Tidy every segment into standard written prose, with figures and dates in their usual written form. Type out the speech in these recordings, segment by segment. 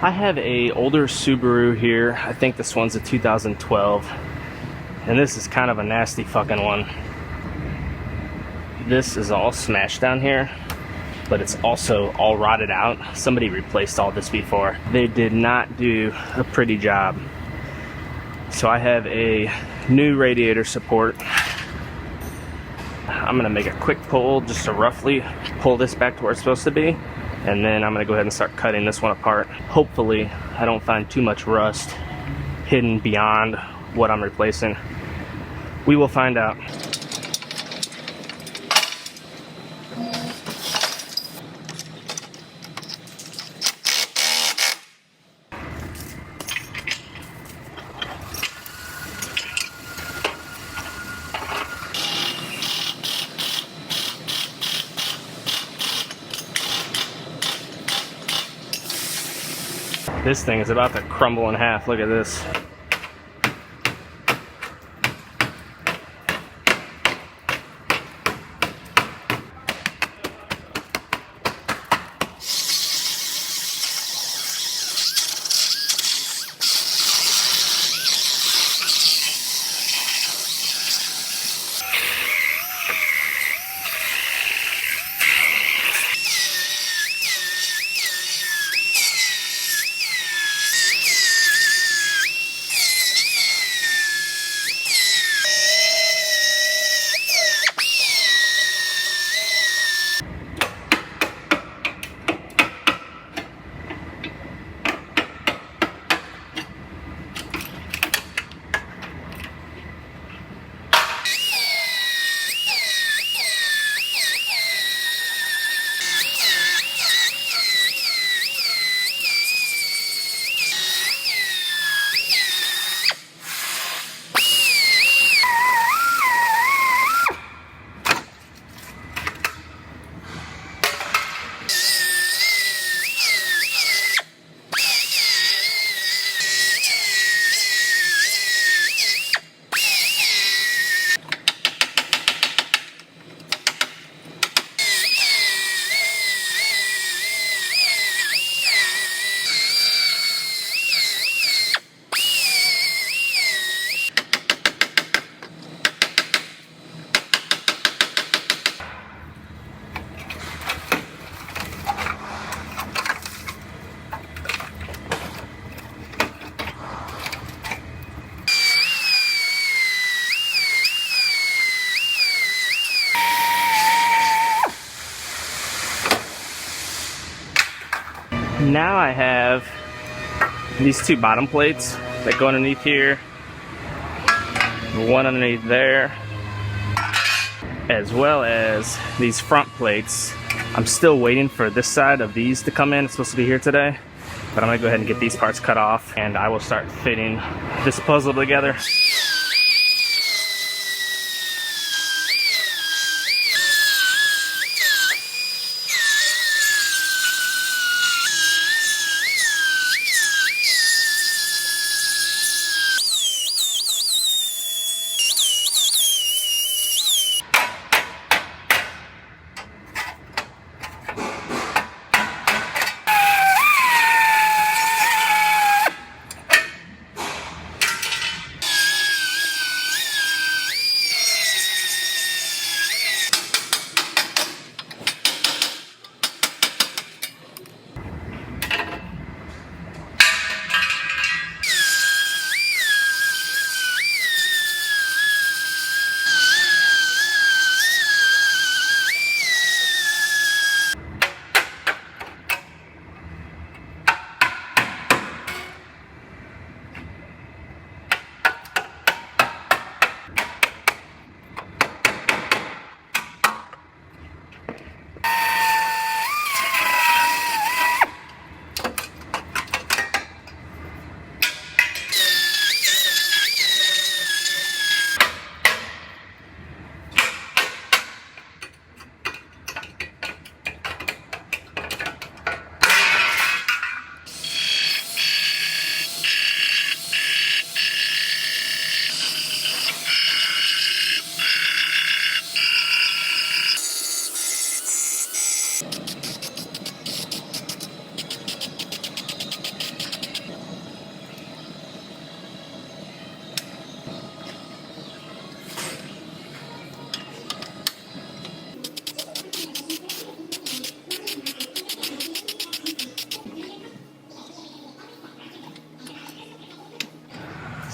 I have a older Subaru here. I think this one's a 2012. And this is kind of a nasty fucking one. This is all smashed down here, but it's also all rotted out. Somebody replaced all this before. They did not do a pretty job. So I have a new radiator support. I'm gonna make a quick pull just to roughly pull this back to where it's supposed to be. And then I'm gonna go ahead and start cutting this one apart. Hopefully I don't find too much rust hidden beyond what I'm replacing. We will find out. This thing is about to crumble in half. Look at this. Now I have these two bottom plates that go underneath here, one underneath there, as well as these front plates. I'm still waiting for this side of these to come in. It's supposed to be here today, but I'm gonna go ahead and get these parts cut off and I will start fitting this puzzle together.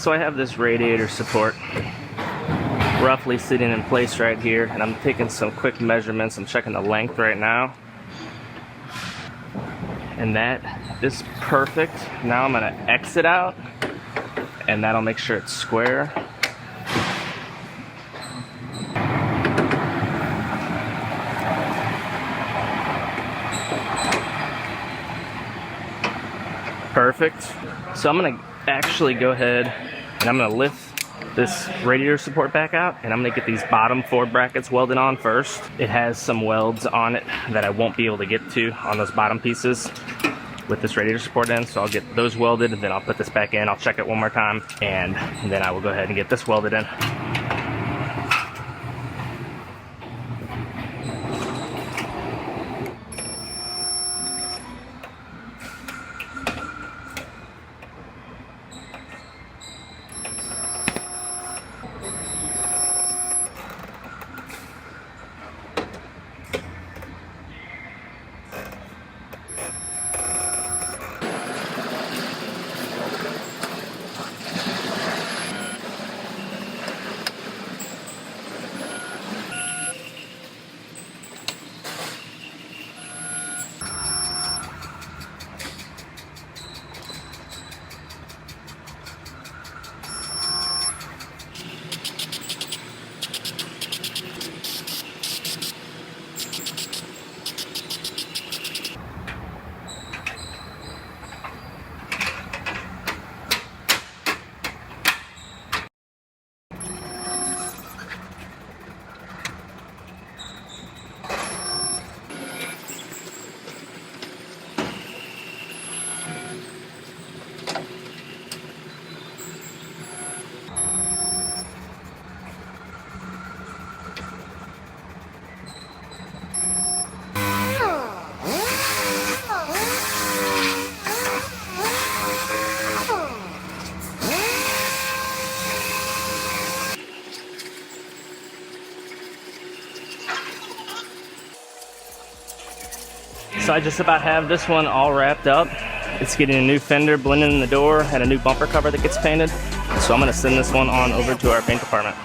So I have this radiator support roughly sitting in place right here, and I'm taking some quick measurements. I'm checking the length right now, and that is perfect. Now I'm gonna exit out, and that'll make sure it's square. Perfect. So I'm gonna actually go ahead and I'm gonna lift this radiator support back out, and I'm gonna get these bottom 4 brackets welded on first. It has some welds on it that I won't be able to get to on those bottom pieces with this radiator support in, so I'll get those welded, and then I'll put this back in. I'll check it one more time, and then I will go ahead and get this welded in. So I just about have this one all wrapped up. It's getting a new fender blended in the door and a new bumper cover that gets painted. So I'm gonna send this one on over to our paint department.